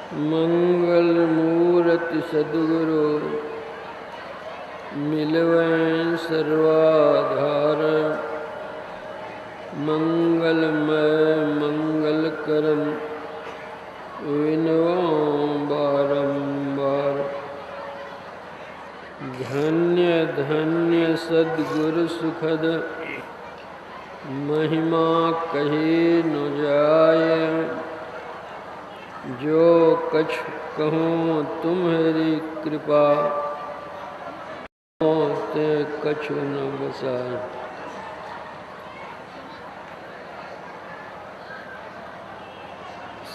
मंगल मूर्ति सद्गुरु मिलवें सर्वाधार। मंगलमय मंगल करम विनवां बारंबार। धन्य धन्य सद्गुरु सुखद महिमा कही न जाय। जो कछ कहूँ तुम्हारी कृपा ते कछु न बसाए।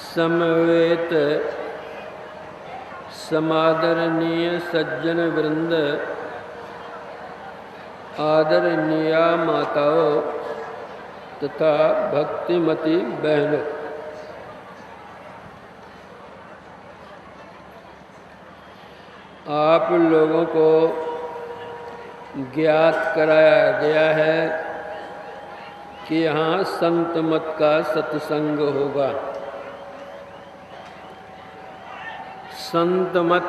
समवेत समादरणीय सज्जन वृंद, आदरणीय माताओं तथा भक्तिमती बहनों, आप लोगों को ज्ञात कराया गया है कि यहाँ संत मत का सत्संग होगा। संत मत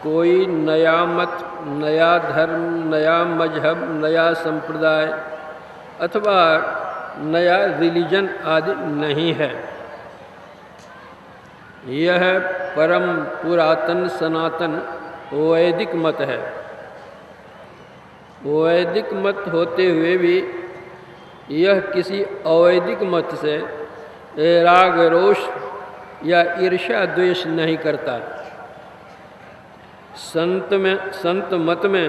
कोई नया मत, नया धर्म, नया मजहब, नया संप्रदाय अथवा नया रिलीजन आदि नहीं है। यह परम पुरातन सनातन वैदिक मत है। वैदिक मत होते हुए भी यह किसी अवैदिक मत से राग रोष या ईर्ष्या द्वेष नहीं करता। संत मत में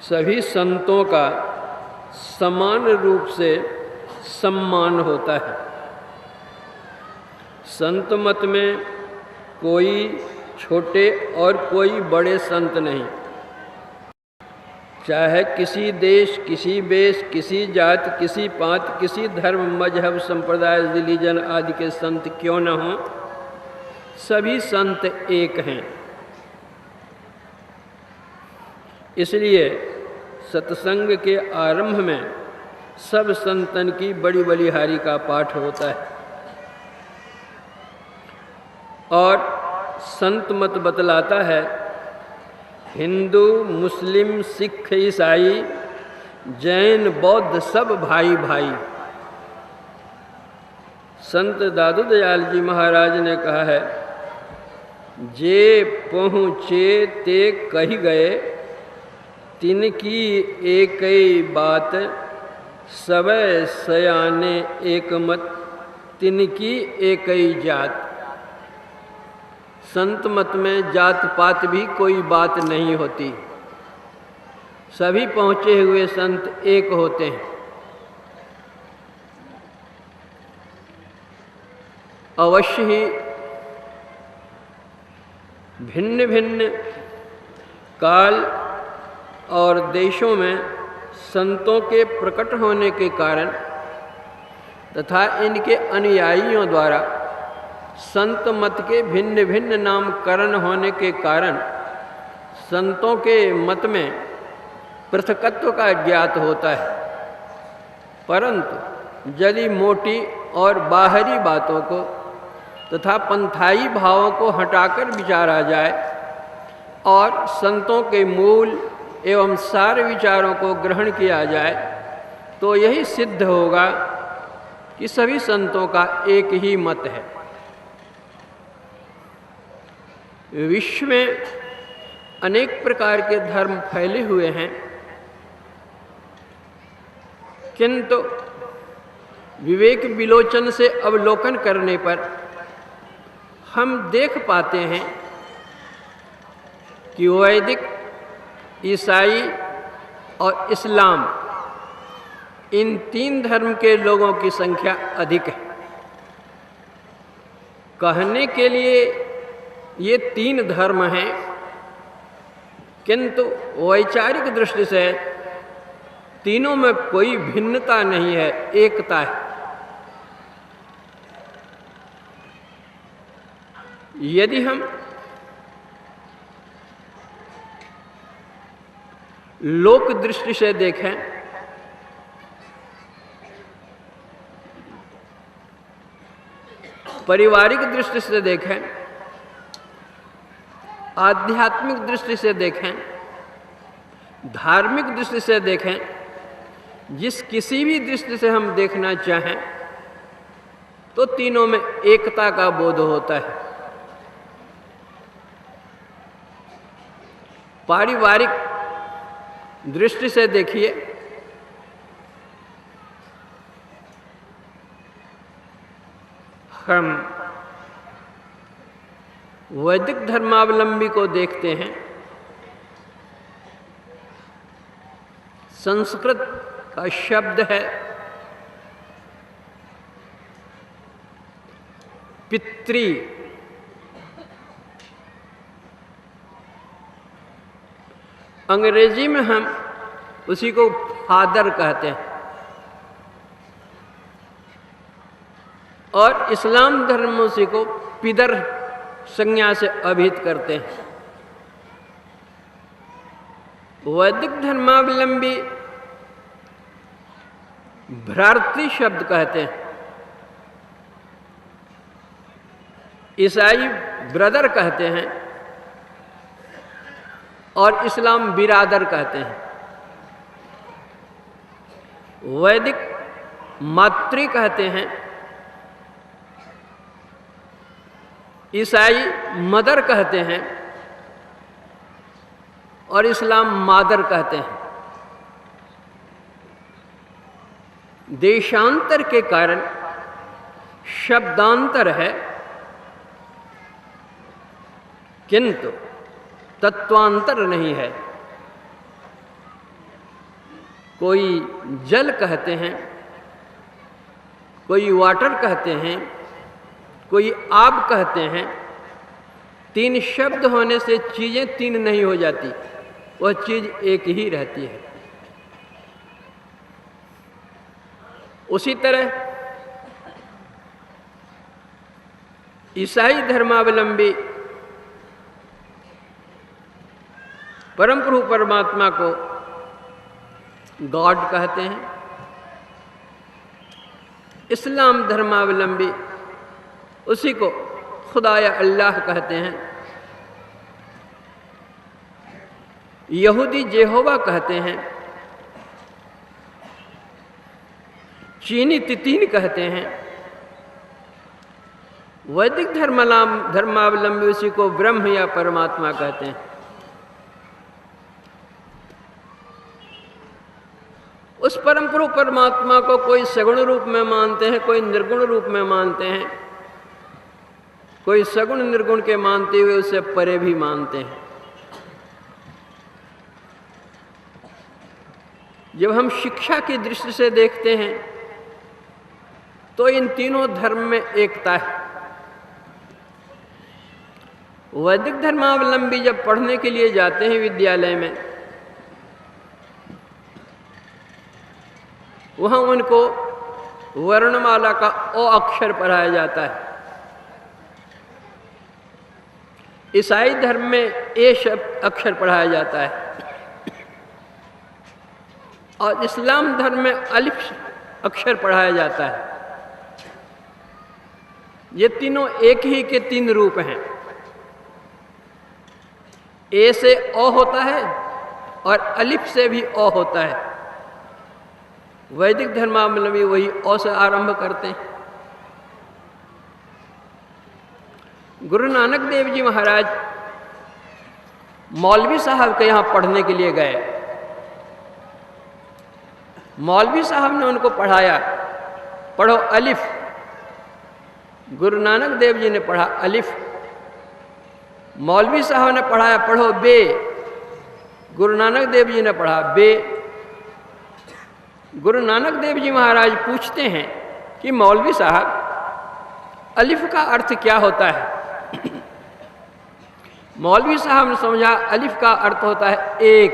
सभी संतों का समान रूप से सम्मान होता है। संत मत में कोई छोटे और कोई बड़े संत नहीं। चाहे किसी देश, किसी वेश, किसी जात, किसी पात, किसी धर्म, मजहब, संप्रदाय, रिलीजन आदि के संत क्यों न हों, सभी संत एक हैं। इसलिए सत्संग के आरंभ में सब संतन की बड़ी बलिहारी का पाठ होता है और संत मत बतलाता है हिंदू, मुस्लिम, सिख, ईसाई, जैन, बौद्ध सब भाई भाई। संत दादू दयाल जी महाराज ने कहा है, जे पहुँचे ते कही गए, तिनकी एकई बात, सबे सयाने एक मत, तिनकी एकई जात। संत मत में जात पात भी कोई बात नहीं होती। सभी पहुँचे हुए संत एक होते हैं। अवश्य ही भिन्न भिन्न काल और देशों में संतों के प्रकट होने के कारण तथा इनके अनुयायियों द्वारा संत मत के भिन्न भिन्न नामकरण होने के कारण संतों के मत में पृथकत्व का ज्ञात होता है। परंतु यदि मोटी और बाहरी बातों को तथा पंथाई भावों को हटाकर विचारा जाए और संतों के मूल एवं सार विचारों को ग्रहण किया जाए तो यही सिद्ध होगा कि सभी संतों का एक ही मत है। विश्व में अनेक प्रकार के धर्म फैले हुए हैं, किंतु विवेक विलोचन से अवलोकन करने पर हम देख पाते हैं कि वैदिक, ईसाई और इस्लाम इन तीन धर्म के लोगों की संख्या अधिक है। कहने के लिए ये तीन धर्म हैं, किंतु वैचारिक दृष्टि से तीनों में कोई भिन्नता नहीं है, एकता है। यदि हम लोक दृष्टि से देखें पारिवारिक दृष्टि से देखें, आध्यात्मिक दृष्टि से देखें, धार्मिक दृष्टि से देखें, जिस किसी भी दृष्टि से हम देखना चाहें तो तीनों में एकता का बोध होता है। पारिवारिक दृष्टि से देखिए, हम वैदिक धर्मावलंबी को देखते हैं। संस्कृत का शब्द है पितृ। अंग्रेजी में हम उसी को फादर कहते हैं और इस्लाम धर्म उसी को पिदर संज्ञा से अभिहित करते हैं। वैदिक धर्मावलंबी भ्रातृ शब्द कहते हैं, ईसाई ब्रदर कहते हैं और इस्लाम बिरादर कहते हैं। वैदिक मातृ कहते हैं, ईसाई मदर कहते हैं और इस्लाम मादर कहते हैं। देशांतर के कारण शब्दांतर है, किंतु तत्वांतर नहीं है। कोई जल कहते हैं, कोई वाटर कहते हैं, कोई आब कहते हैं। तीन शब्द होने से चीजें तीन नहीं हो जाती, वह चीज एक ही रहती है। उसी तरह ईसाई धर्मावलंबी परम प्रभु परमात्मा को गॉड कहते हैं। इस्लाम धर्मावलंबी उसी को खुदा या अल्लाह कहते हैं। यहूदी जेहोवा कहते हैं, चीनी तितीन कहते हैं। वैदिक धर्मावलंबी उसी को ब्रह्म या परमात्मा कहते हैं। उस परम प्रभु परमात्मा को कोई सगुण रूप में मानते हैं, कोई निर्गुण रूप में मानते हैं, कोई सगुण निर्गुण के मानते हुए उससे परे भी मानते हैं। जब हम शिक्षा की दृष्टि से देखते हैं तो इन तीनों धर्म में एकता है। वैदिक धर्मावलंबी जब पढ़ने के लिए जाते हैं विद्यालय में, वहां उनको वर्णमाला का ओ अक्षर पढ़ाया जाता है। ईसाई धर्म में ए शब्द अक्षर पढ़ाया जाता है और इस्लाम धर्म में अलिफ अक्षर पढ़ाया जाता है। ये तीनों एक ही के तीन रूप हैं। ए से ओ होता है और अलिफ से भी ओ होता है। वैदिक धर्मावलंबी वही ओ से आरंभ करते हैं। गुरु नानक देव जी महाराज मौलवी साहब के यहाँ पढ़ने के लिए गए। मौलवी साहब ने उनको पढ़ाया, पढ़ो अलिफ। गुरु नानक देव जी ने पढ़ा अलिफ। मौलवी साहब ने पढ़ाया, पढ़ो बे। गुरु नानक देव जी ने पढ़ा बे। गुरु नानक देव जी महाराज पूछते हैं कि मौलवी साहब अलिफ का अर्थ क्या होता है? मौलवी साहब ने समझा अलिफ का अर्थ होता है एक।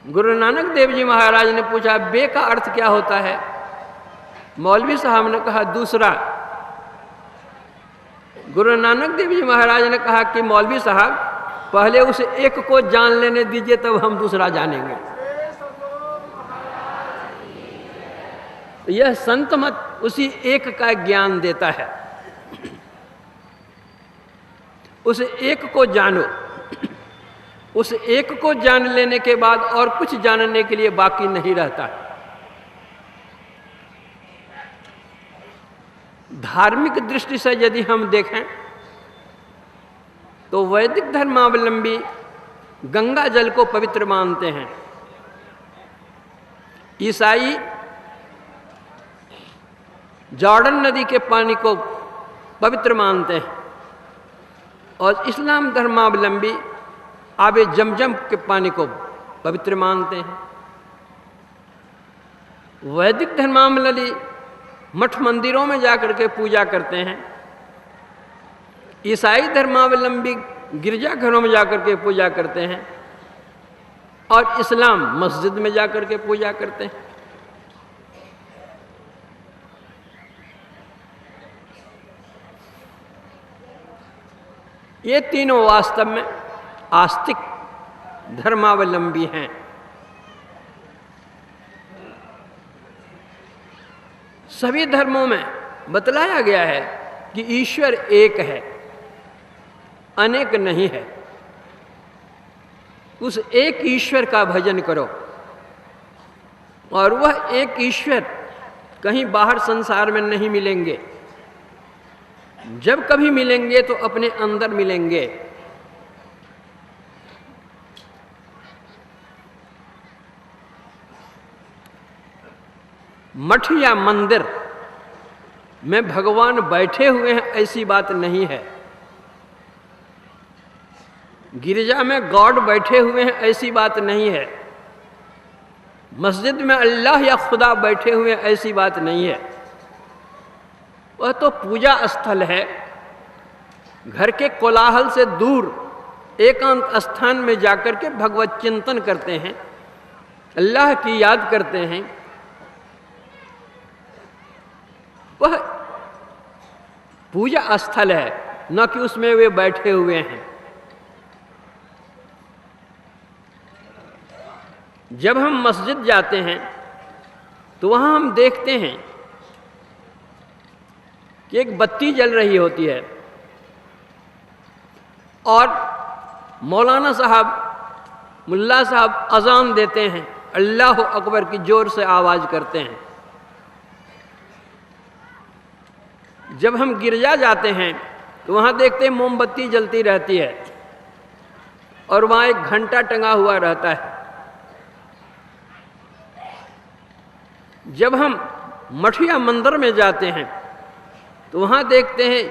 गुरु नानक देव जी महाराज ने पूछा बे का अर्थ क्या होता है? मौलवी साहब ने कहा दूसरा। गुरु नानक देव जी महाराज ने कहा कि मौलवी साहब पहले उस एक को जान लेने दीजिए, तब हम दूसरा जानेंगे। यह संत मत उसी एक का ज्ञान देता है। उस एक को जानो, उस एक को जान लेने के बाद और कुछ जानने के लिए बाकी नहीं रहता। धार्मिक दृष्टि से यदि हम देखें तो वैदिक धर्मावलंबी गंगा जल को पवित्र मानते हैं, ईसाई जॉर्डन नदी के पानी को पवित्र मानते हैं और इस्लाम धर्मावलंबी आबे जमजम के पानी को पवित्र मानते हैं। वैदिक धर्मावलंबी मठ मंदिरों में जाकर के पूजा करते हैं, ईसाई धर्मावलंबी गिरजाघरों में जाकर के पूजा करते हैं और इस्लाम मस्जिद में जाकर के पूजा करते हैं। ये तीनों वास्तव में आस्तिक धर्मावलंबी हैं। सभी धर्मों में बतलाया गया है कि ईश्वर एक है, अनेक नहीं है। उस एक ईश्वर का भजन करो और वह एक ईश्वर कहीं बाहर संसार में नहीं मिलेंगे। जब कभी मिलेंगे तो अपने अंदर मिलेंगे। मठ या मंदिर में भगवान बैठे हुए हैं ऐसी बात नहीं है, गिरजा में गॉड बैठे हुए हैं ऐसी बात नहीं है, मस्जिद में अल्लाह या खुदा बैठे हुए हैं ऐसी बात नहीं है। वह तो पूजा स्थल है। घर के कोलाहल से दूर एकांत स्थान में जाकर के भगवत चिंतन करते हैं, अल्लाह की याद करते हैं। वह पूजा स्थल है, न कि उसमें वे बैठे हुए हैं। जब हम मस्जिद जाते हैं तो वहां हम देखते हैं कि एक बत्ती जल रही होती है और मौलाना साहब, मुल्ला साहब अजान देते हैं, अल्लाह अकबर की जोर से आवाज करते हैं। जब हम गिरजा जाते हैं तो वहां देखते हैं मोमबत्ती जलती रहती है और वहां एक घंटा टंगा हुआ रहता है। जब हम मठ या मंदिर में जाते हैं तो वहां देखते हैं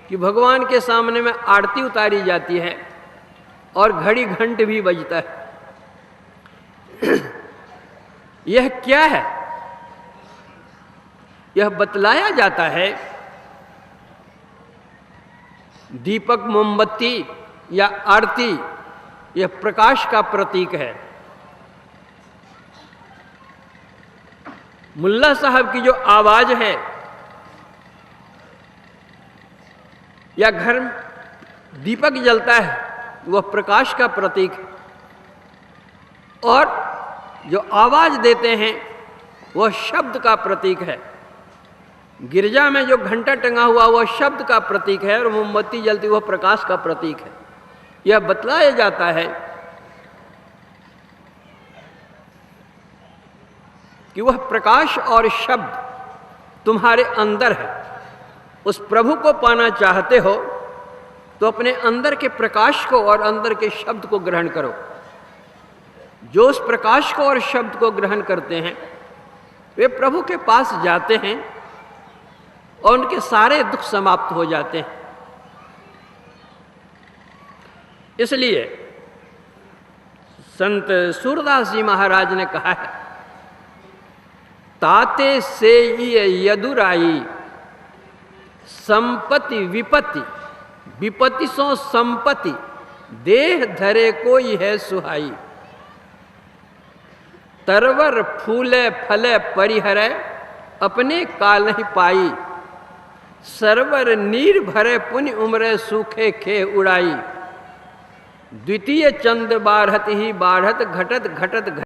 कि भगवान के सामने में आरती उतारी जाती है और घड़ी घंट भी बजता है। यह क्या है? यह बतलाया जाता है दीपक, मोमबत्ती या आरती यह प्रकाश का प्रतीक है। मुल्ला साहब की जो आवाज है या घर दीपक जलता है वह प्रकाश का प्रतीक है और जो आवाज देते हैं वह शब्द का प्रतीक है। गिरजा में जो घंटा टंगा हुआ वह शब्द का प्रतीक है और मोमबत्ती जलती वह प्रकाश का प्रतीक है। यह बतलाया जाता है कि वह प्रकाश और शब्द तुम्हारे अंदर है। उस प्रभु को पाना चाहते हो तो अपने अंदर के प्रकाश को और अंदर के शब्द को ग्रहण करो। जो उस प्रकाश को और शब्द को ग्रहण करते हैं वे प्रभु के पास जाते हैं और उनके सारे दुख समाप्त हो जाते हैं। इसलिए संत सूरदास जी महाराज ने कहा है, ताते से यदुराई संपत्ति विपत्ति, विपत्ति सो संपत्ति, देह धरे कोई है सुहाई। तरवर फूले फले परिहरे, अपने काल ही पाई। सरवर नीर भरे पुनि उमरे, सूखे खे उड़ाई। द्वितीय चंद बाढ़त ही बाढ़त, घटत घटत